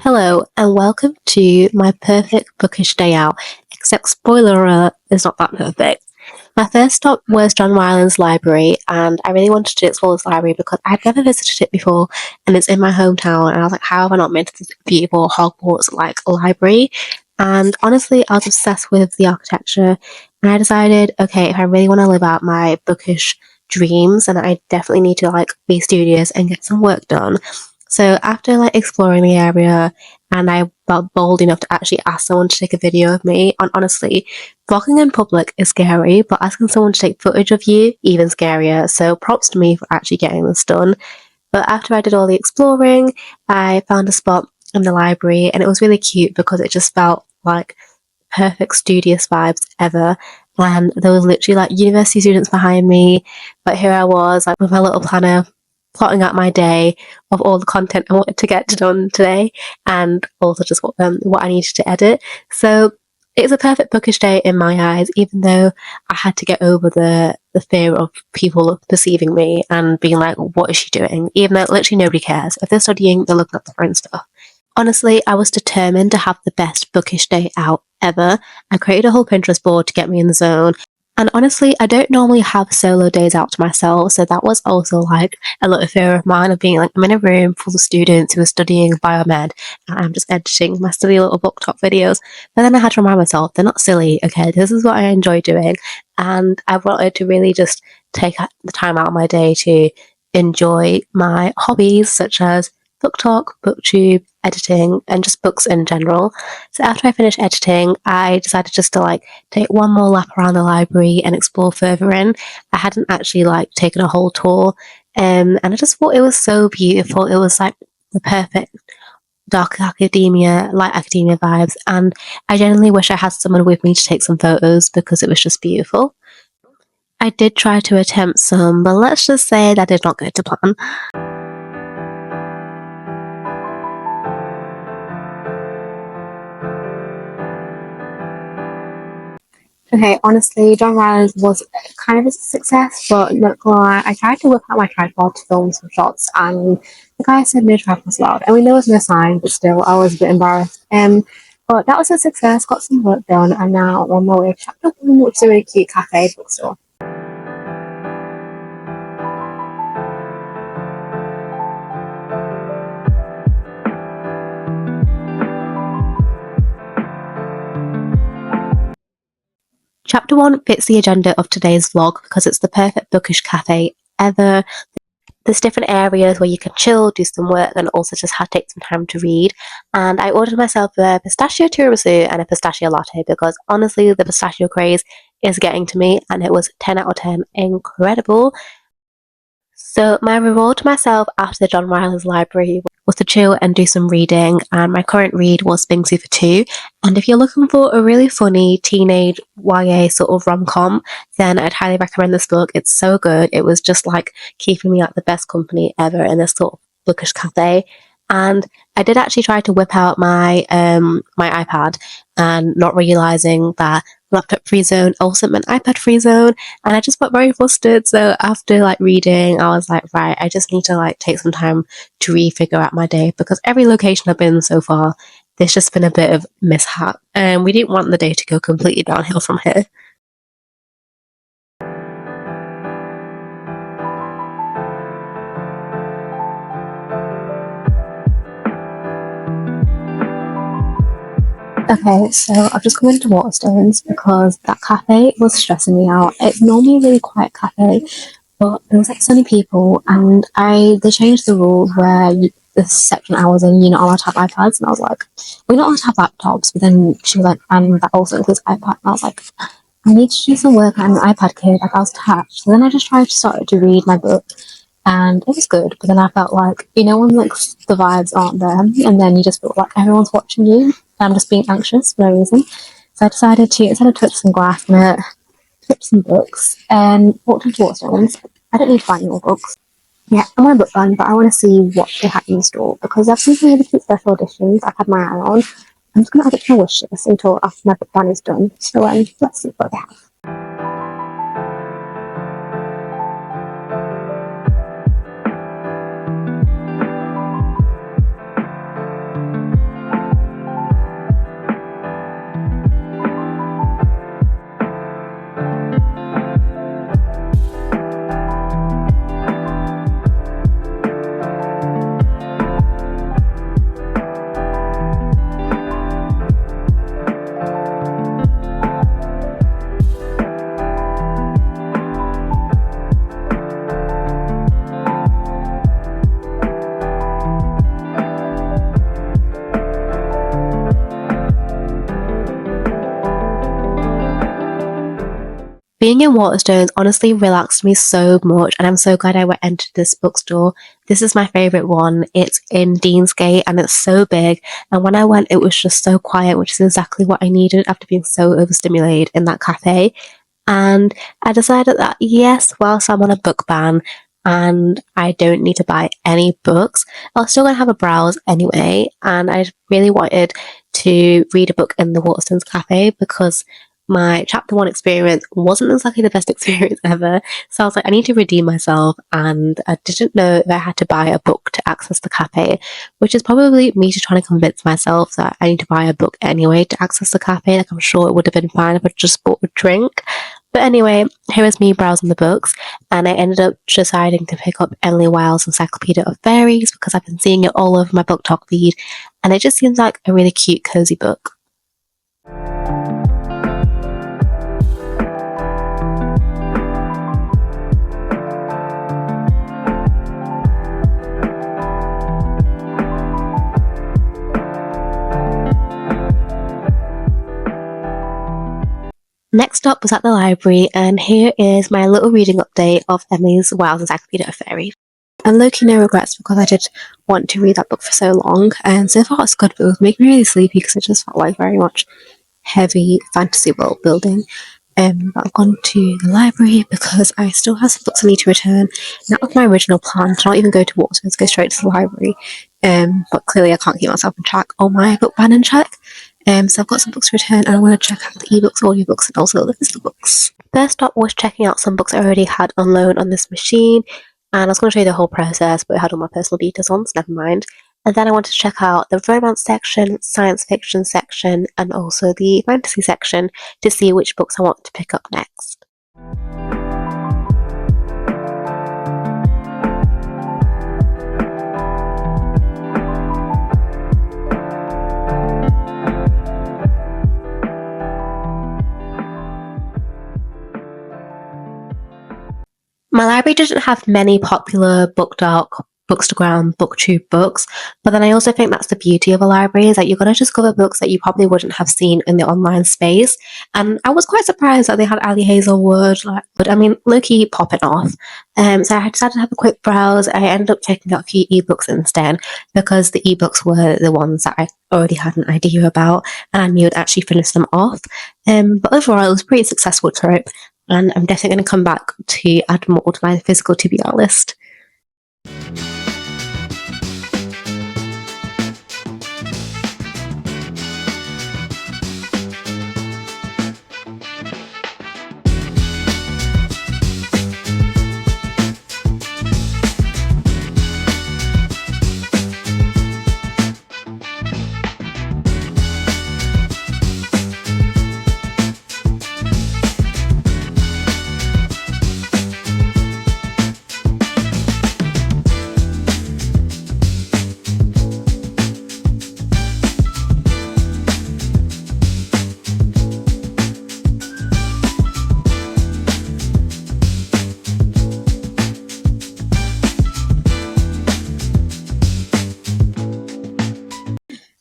Hello and welcome to my perfect bookish day out, except spoiler alert, it's not that perfect. My first stop was John Ryland's library, and I really wanted to explore this library because I'd never visited it before, and it's in my hometown, and I was like, how have I not been to this beautiful Hogwarts-like library? And honestly, I was obsessed with the architecture, and I decided, okay, if I really want to live out my bookish dreams, then I definitely need to be studious and get some work done. So after exploring the area, and I felt bold enough to actually ask someone to take a video of me, and honestly, vlogging in public is scary, but asking someone to take footage of you, even scarier, so props to me for actually getting this done. But after I did all the exploring, I found a spot in the library, and it was really cute because it just felt like perfect studious vibes ever. And there was literally university students behind me, but here I was with my little planner plotting out my day of all the content I wanted to get done today, and also just what I needed to edit. So it's a perfect bookish day in my eyes, even though I had to get over the fear of people perceiving me and being like, what is she doing? Even though literally nobody cares. If they're studying, they're looking at their own stuff. Honestly, I was determined to have the best bookish day out ever. I created a whole Pinterest board to get me in the zone. And honestly, I don't normally have solo days out to myself, so that was also a little fear of mine of being I'm in a room full of students who are studying biomed, and I'm just editing my silly little booktok videos. But then I had to remind myself, they're not silly, okay? This is what I enjoy doing, and I wanted to really just take the time out of my day to enjoy my hobbies, such as booktok, booktube, editing, and just books in general. So after I finished editing, I decided just to take one more lap around the library and explore further in. I hadn't actually taken a whole tour, and I just thought it was so beautiful. It was the perfect dark academia, light academia vibes, and I genuinely wish I had someone with me to take some photos because it was just beautiful. I did try to attempt some, but let's just say that did not go to plan. Okay, honestly, John Ryland was kind of a success, but not gonna lie, I tried to whip out my tripod to film some shots, and the guy said no tripod's allowed. I mean, there was no sign, but still, I was a bit embarrassed. But that was a success, got some work done, and now I'm on my way to Chapter 1, which is a really cute cafe bookstore. Chapter 1 fits the agenda of today's vlog because it's the perfect bookish cafe ever. There's different areas where you can chill, do some work, and also just take some time to read. And I ordered myself a pistachio tiramisu and a pistachio latte because honestly, the pistachio craze is getting to me, and it was 10 out of 10 incredible. So my reward to myself after the John Ryland's library was to chill and do some reading, and my current read was Bingsy for Two. And if you're looking for a really funny teenage YA sort of rom-com, then I'd highly recommend this book. It's so good. It was just keeping me at the best company ever in this sort of bookish cafe. And I did actually try to whip out my my iPad, and not realizing that laptop free zone also meant iPad free zone, and I just got very flustered. So after reading, I was like, right, I just need to take some time to refigure out my day, because every location I've been so far, there's just been a bit of mishap, and we didn't want the day to go completely downhill from here. Okay, so I've just come into Waterstones because that cafe was stressing me out. It's normally a really quiet cafe, but there was so many people, and they changed the rules where there's section hours and you're not allowed to have iPads, and I was like, we're not allowed to have laptops. But then she was like, and that also includes iPad, and I was like, I need to do some work. I'm an iPad kid, I was attached. So then I just tried to start to read my book, and it was good, but then I felt when the vibes aren't there, and then you just feel like everyone's watching you, and I'm just being anxious for no reason. So I decided to, instead of touch some glass, I'm gonna flip some books and walk into Waterstones. I don't need to buy any more books. Yeah, I'm on a book run, but I want to see what they have in store, because I've seen some really cute special editions I've had my eye on. I'm just gonna add it to my wish list until after my book run is done. So let's see what they have. Being in Waterstones honestly relaxed me so much, and I'm so glad I went entered this bookstore. This is my favourite one. It's in Deansgate and it's so big, and when I went it was just so quiet, which is exactly what I needed after being so overstimulated in that cafe. And I decided that yes, whilst I'm on a book ban and I don't need to buy any books, I was still going to have a browse anyway, and I really wanted to read a book in the Waterstones cafe because my chapter one experience wasn't exactly the best experience ever. So I was like, I need to redeem myself, and I didn't know if I had to buy a book to access the cafe, which is probably me just trying to convince myself that I need to buy a book anyway to access the cafe. Like, I'm sure it would have been fine if I just bought a drink. But anyway, here is me browsing the books, and I ended up deciding to pick up Emily Wilde's Encyclopedia of Fairies because I've been seeing it all over my booktok feed, and it just seems like a really cute, cozy book. Next up was at the library, and here is my little reading update of Emily Wilde's Encyclopedia of Fairy. And low-key no regrets because I did want to read that book for so long, and so far it's good, but it was making me really sleepy because it just felt like very much heavy fantasy world building. But I've gone to the library because I still have some books I need to return. That was my original plan, to not even go to Waterstones, go straight to the library. But clearly I can't keep myself on track on my book ban in check. So I've got some books to return, and I want to check out the ebooks, audiobooks, and also the physical books. First up was checking out some books I already had on loan on this machine, and I was going to show you the whole process, but it had all my personal details on, so never mind. And then I wanted to check out the romance section, science fiction section, and also the fantasy section to see which books I want to pick up next. My library doesn't have many popular booktok, bookstagram, booktube books, but then I also think that's the beauty of a library, is that you're going to discover books that you probably wouldn't have seen in the online space. And I was quite surprised that they had Ali Hazelwood, low-key popping off. So I decided to have a quick browse. I ended up checking out a few ebooks instead because the ebooks were the ones that I already had an idea about, and I knew I'd actually finish them off. But overall, it was a pretty successful trip, and I'm definitely going to come back to add more to my physical TBR list.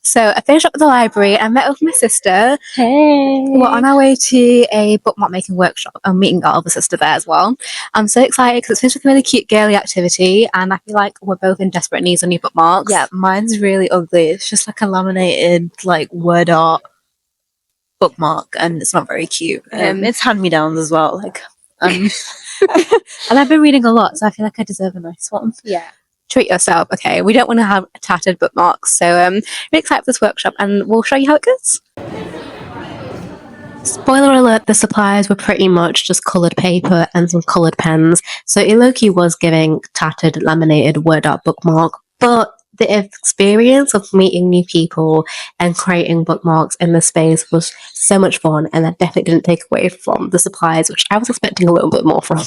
So I finished up with the library. I met up with my sister. Hey! We're on our way to a bookmark-making workshop. I'm meeting our other sister there as well. I'm so excited because it's finished with a really cute girly activity, and I feel like we're both in desperate needs of new bookmarks. Yeah, mine's really ugly. It's just like a laminated, word art bookmark, and it's not very cute. It's hand-me-downs as well. And I've been reading a lot, so I feel like I deserve a nice one. Yeah. Treat yourself, okay? We don't want to have tattered bookmarks, so really excited for this workshop, and we'll show you how it goes. Spoiler alert, the supplies were pretty much just coloured paper and some coloured pens, so it low-key was giving tattered laminated word art bookmark, but the experience of meeting new people and creating bookmarks in the space was so much fun, and that definitely didn't take away from the supplies, which I was expecting a little bit more from.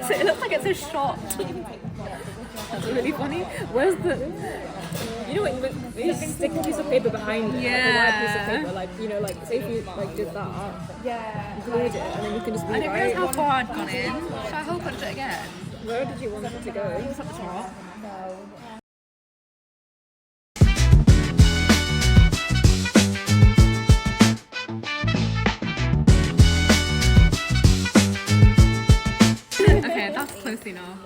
So it looks like it's a shot. That's really funny. Where's the... You know what, you stick a piece of paper behind it, like a white piece of paper, like, you know, like, say if you, like, did that, glued it, and then you can just be I didn't realise how far I'd gone in. Should I hole punch it again? Where did you want it to go? It's at the top. Okay, that's close enough.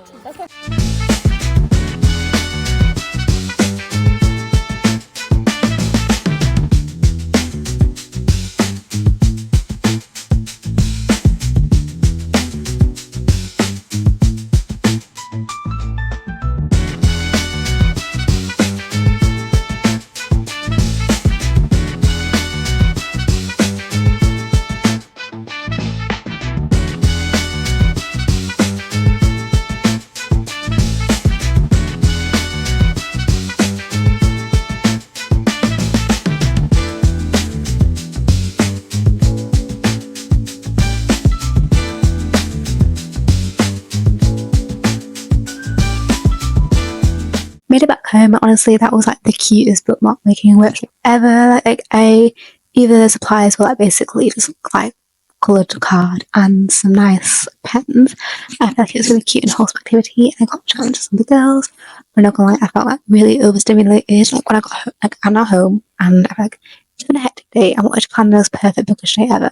Made it back home, and honestly that was like the cutest bookmark making workshop ever. Either the supplies were like basically just like coloured card and some nice pens. I felt like it was really cute and wholesome activity, and I got challenges with the girls. But not gonna lie, I felt like really overstimulated like when I got home, like I'm not home, and I felt like it's been a hectic day. I wanted to plan the most perfect bookish day ever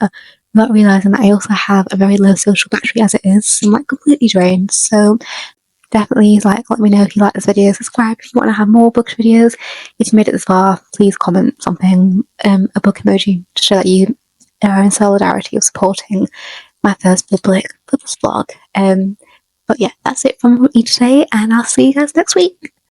without realising that I also have a very low social battery as it is. So I'm like completely drained. So definitely like let me know if you like this video, subscribe if you want to have more book videos. If you made it this far, please comment something, a book emoji, to show that you are in solidarity of supporting my first public vlog. But yeah, that's it from me today, and I'll see you guys next week.